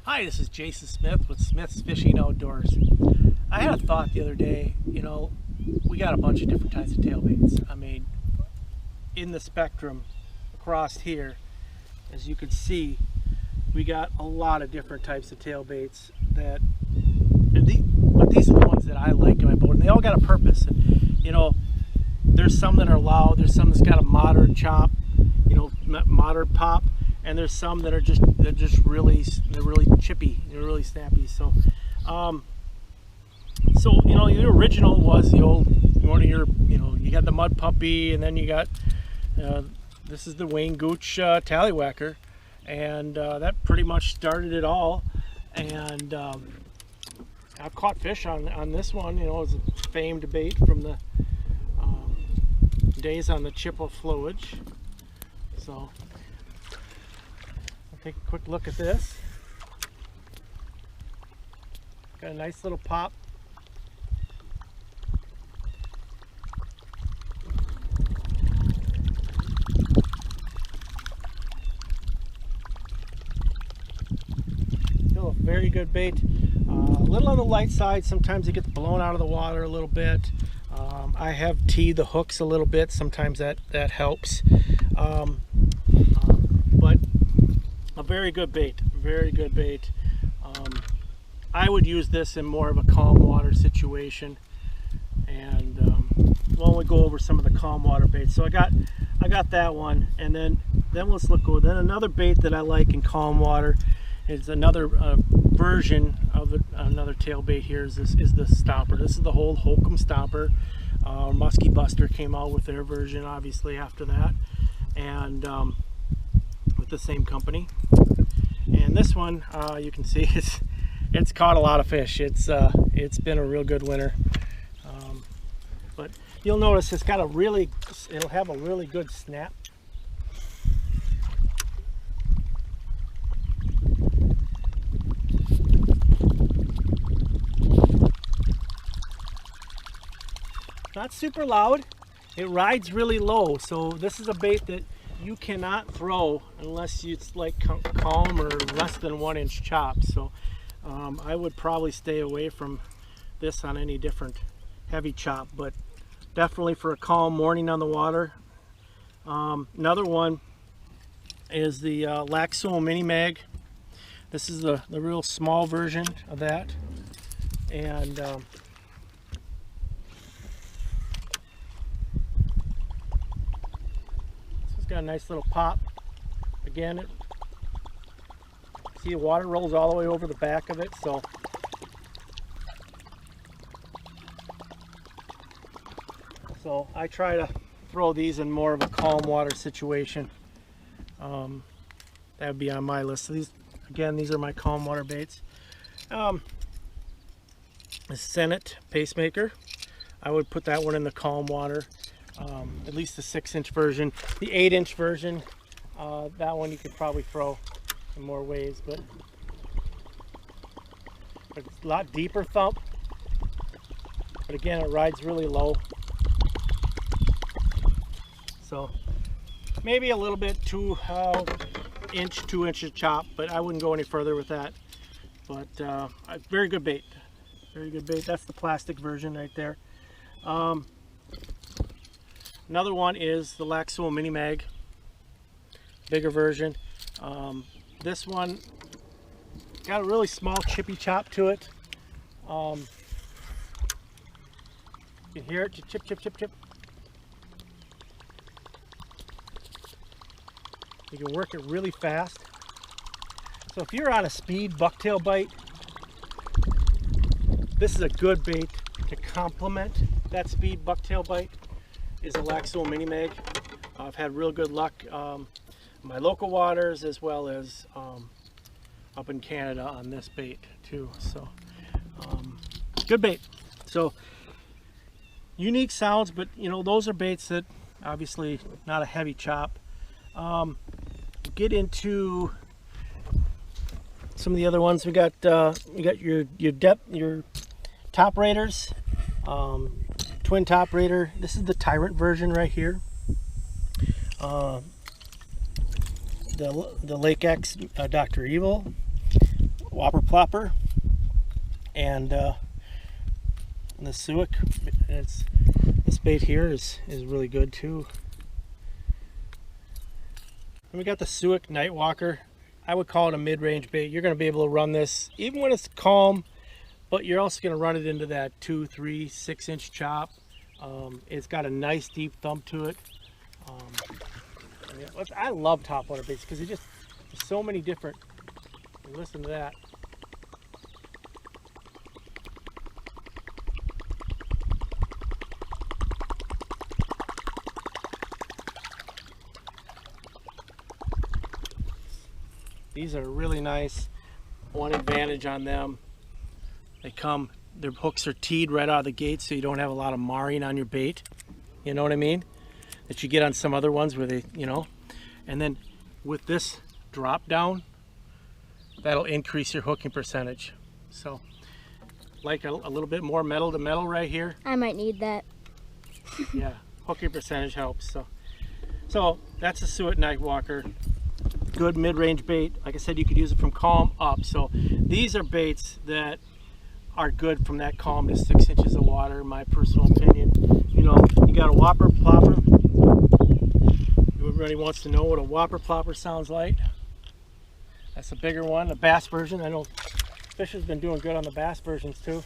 Hi, this is Jason Smith with Smith's Fishing Outdoors. I had a thought the other day, we got a bunch of different types of tailbaits. I mean, in the spectrum across here, as you can see, we got a lot of different types of tailbaits but these are the ones that I like in my boat, and they all got a purpose. And, there's some that are loud, there's some that's got a moderate chop, moderate pop, and there's some that are really chippy, they're really snappy. So the original was the old one of your, you got the Mud Puppy, and then you got this is the Wayne Gooch Tallywhacker, and that pretty much started it all. And I've caught fish on this one. It was a famed bait from the days on the Chippewa flowage. So I'll take a quick look at this. Got a nice little pop. Still a very good bait. A little on the light side. Sometimes it gets blown out of the water a little bit. I have teed the hooks a little bit. Sometimes that helps. But a very good bait. Very good bait. I would use this in more of a calm water situation, and we'll only go over some of the calm water baits. So I got that one, and then let's look over. Then another bait that I like in calm water is another version of another tail bait. Here is the stopper. This is the whole Holcomb Stopper. Musky Buster came out with their version, obviously, after that, and with the same company. And this one, you can see it's caught a lot of fish. It's been a real good winter. But you'll notice it'll have a really good snap. Not super loud. It rides really low, so this is a bait that you cannot throw unless it's like calm or less than 1 inch chop. So I would probably stay away from this on any different heavy chop, but definitely for a calm morning on the water. Another one is the Laxo Mini Mag. This is the real small version of that, and got a nice little pop. Again, see the water rolls all the way over the back of it, so I try to throw these in more of a calm water situation. That would be on my list. So these are my calm water baits. The Senate Pacemaker, I would put that one in the calm water. At least the 6-inch version. The 8-inch version, that one you could probably throw in more ways, but it's a lot deeper thump. But again, it rides really low. So maybe a little bit 2 inches chop, but I wouldn't go any further with that. But very good bait. Very good bait. That's the plastic version right there. Another one is the Laxo Mini Mag, bigger version. This one got a really small chippy chop to it. You can hear it, chip, chip, chip, chip. You can work it really fast. So if you're on a speed bucktail bite, this is a good bait to complement that speed bucktail bite. Is a Laxo Mini Mag. I've had real good luck in my local waters as well as up in Canada on this bait too. So good bait. So unique sounds, but those are baits that obviously not a heavy chop. Get into some of the other ones. We got you got your top raiders. Twin top raider. This is the Tyrant version right here. The Lake X Dr. Evil. Whopper Plopper and the Suic. This bait here is really good too. And we got the Suic Nightwalker. I would call it a mid-range bait. You're going to be able to run this even when it's calm, but you're also going to run it into that 2, 3, 6-inch chop. It's got a nice deep thump to it. I love topwater baits because there's so many different. Listen to that. These are really nice. One advantage on them, their hooks are teed right out of the gate, so you don't have a lot of marring on your bait. You know what I mean? That you get on some other ones where they, and then with this drop down, that'll increase your hooking percentage. So, like a little bit more metal to metal right here. I might need that. Yeah, hooking percentage helps. So that's the Suic Nightwalker. Good mid-range bait. Like I said, you could use it from calm up. So these are baits that are good from that calm to 6 inches of water, in my personal opinion. You got a Whopper Plopper. Everybody wants to know what a Whopper Plopper sounds like. That's a bigger one, the bass version. I know Fisher's been doing good on the bass versions too.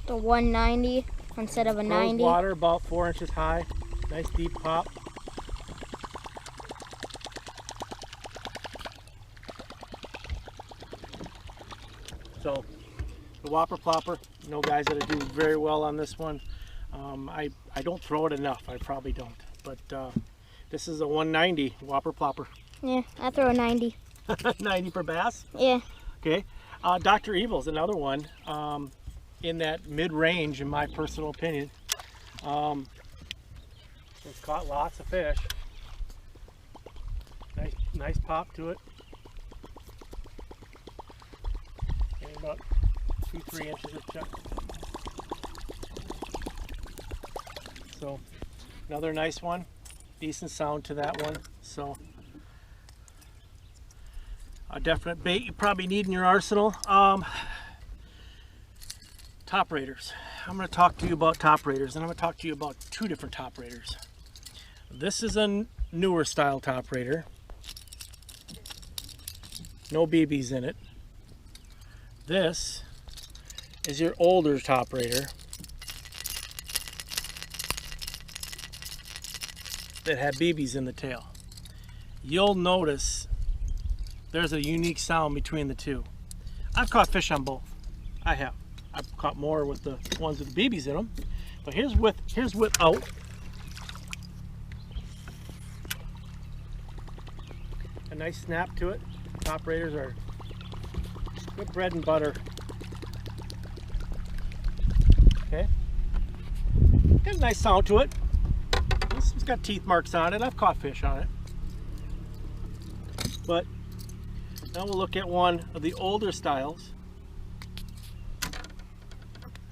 The 190 instead of a 90. Water about 4 inches high. Nice deep pop. So the Whopper Plopper, guys that do very well on this one. I don't throw it enough. I probably don't. But this is a 190 Whopper Plopper. Yeah, I throw a 90. 90 for bass? Yeah. Okay. Dr. Evil's another one in that mid-range, in my personal opinion. It's caught lots of fish. Nice pop to it. And about 2-3 inches of chop. So another nice one. Decent sound to that one. So a definite bait you probably need in your arsenal. Top raters. I'm going to talk to you about top raters, and I'm going to talk to you about 2 different top raters. This is a newer style top rater. No BBs in it. This is your older top rater that had BBs in the tail. You'll notice there's a unique sound between the two. I've caught fish on both. I have. I've caught more with the ones with the BBs in them. But here's without. A nice snap to it. Top raters are good bread and butter. Okay. Got a nice sound to it. This has got teeth marks on it. I've caught fish on it. But now we'll look at one of the older styles.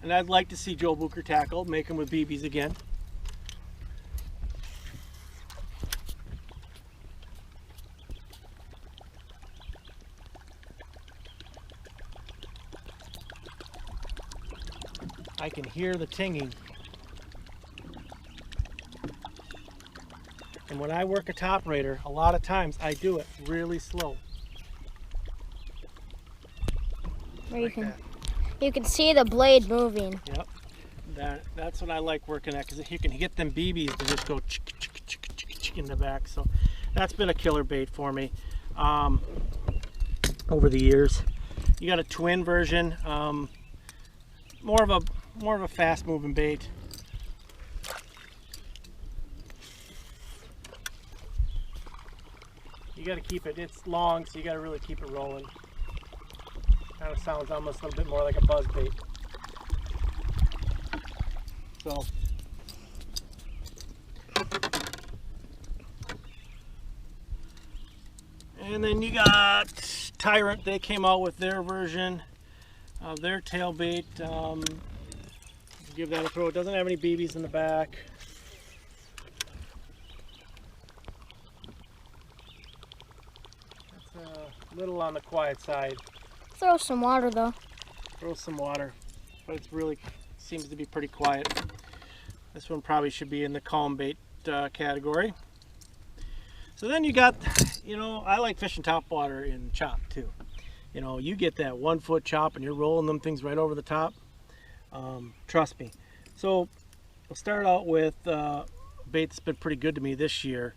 And I'd like to see Joe Booker tackle, make them with BBs again. I can hear the tinging. And when I work a top rater, a lot of times I do it really slow. Where you can see the blade moving. Yep. That's what I like working at, because you can get them BBs to just go in the back. So that's been a killer bait for me over the years. You got a twin version, more of a fast moving bait. You got to keep it. It's long, so you got to really keep it rolling. Kind of sounds almost a little bit more like a buzz bait. So, and then you got Tyrant. They came out with their version of their tail bait. Give that a throw. It doesn't have any BBs in the back. little on the quiet side. Throw some water though. Throw some water, but it's really seems to be pretty quiet. This one probably should be in the calm bait category. So then you got, you know, I like fishing topwater in chop too. You know, you get that 1 foot chop and you're rolling them things right over the top. Trust me. So we'll start out with a bait that's been pretty good to me this year,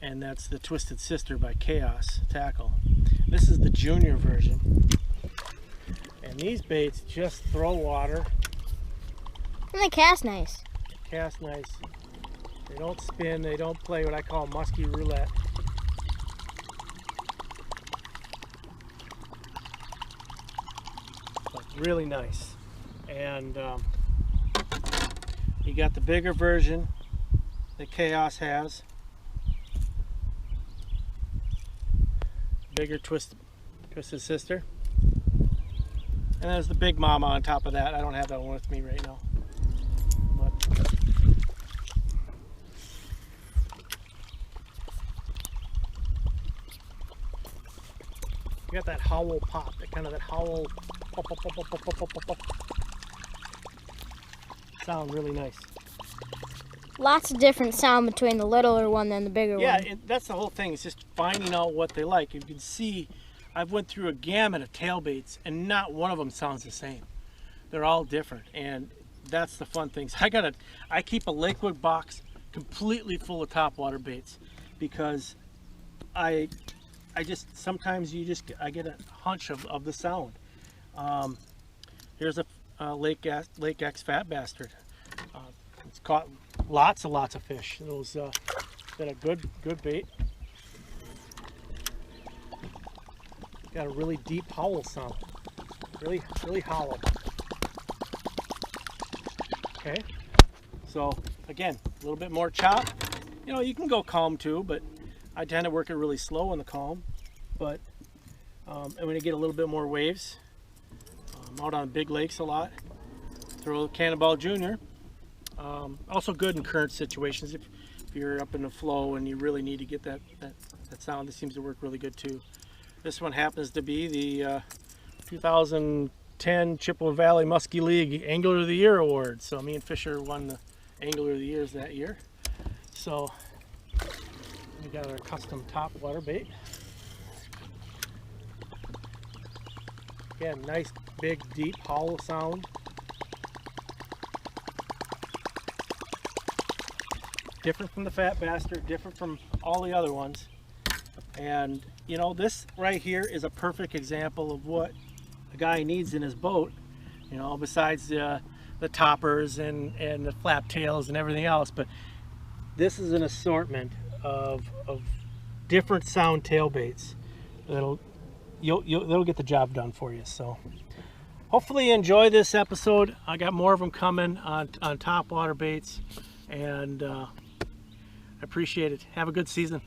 and that's the Twisted Sister by Chaos Tackle. This is the junior version. And these baits just throw water. And they cast nice. Cast nice. They don't spin, they don't play what I call musky roulette. But really nice. And you got the bigger version that Chaos has. Bigger Twisted Sister. And there's the big mama on top of that. I don't have that one with me right now. But you got that howl pop, that howl pop, pop, pop, pop, pop, pop, pop, pop. Sound really nice. Lots of different sound between the littler one and the bigger one. Yeah, that's the whole thing. It's just finding out what they like. You can see I've went through a gamut of tail baits, and not one of them sounds the same. They're all different, and that's the fun things. I keep a Lakewood box completely full of topwater baits, because I just sometimes I get a hunch of the sound. Here's a Lake X Fat Bastard. It's caught lots of fish. Those been a good bait. Got a really deep howl sound. Really hollow. Okay. So again, a little bit more chop. You know, you can go calm too, but I tend to work it really slow in the calm. But and when you get a little bit more waves, out on big lakes a lot, throw a Cannonball Junior. Also good in current situations. If you're up in the flow and you really need to get that sound, this seems to work really good too. This one happens to be the 2010 Chippewa Valley Musky League Angler of the Year Award. So me and Fisher won the Angler of the Years that year. So we got our custom topwater bait. Again, nice big deep hollow sound. Different from the Fat Bastard, different from all the other ones. And you know, this right here is a perfect example of what a guy needs in his boat, you know, besides the toppers and the flap tails and everything else. But this is an assortment of different sound tail baits that'll get the job done for you. So hopefully you enjoy this episode. I got more of them coming on topwater baits, and I appreciate it. Have a good season.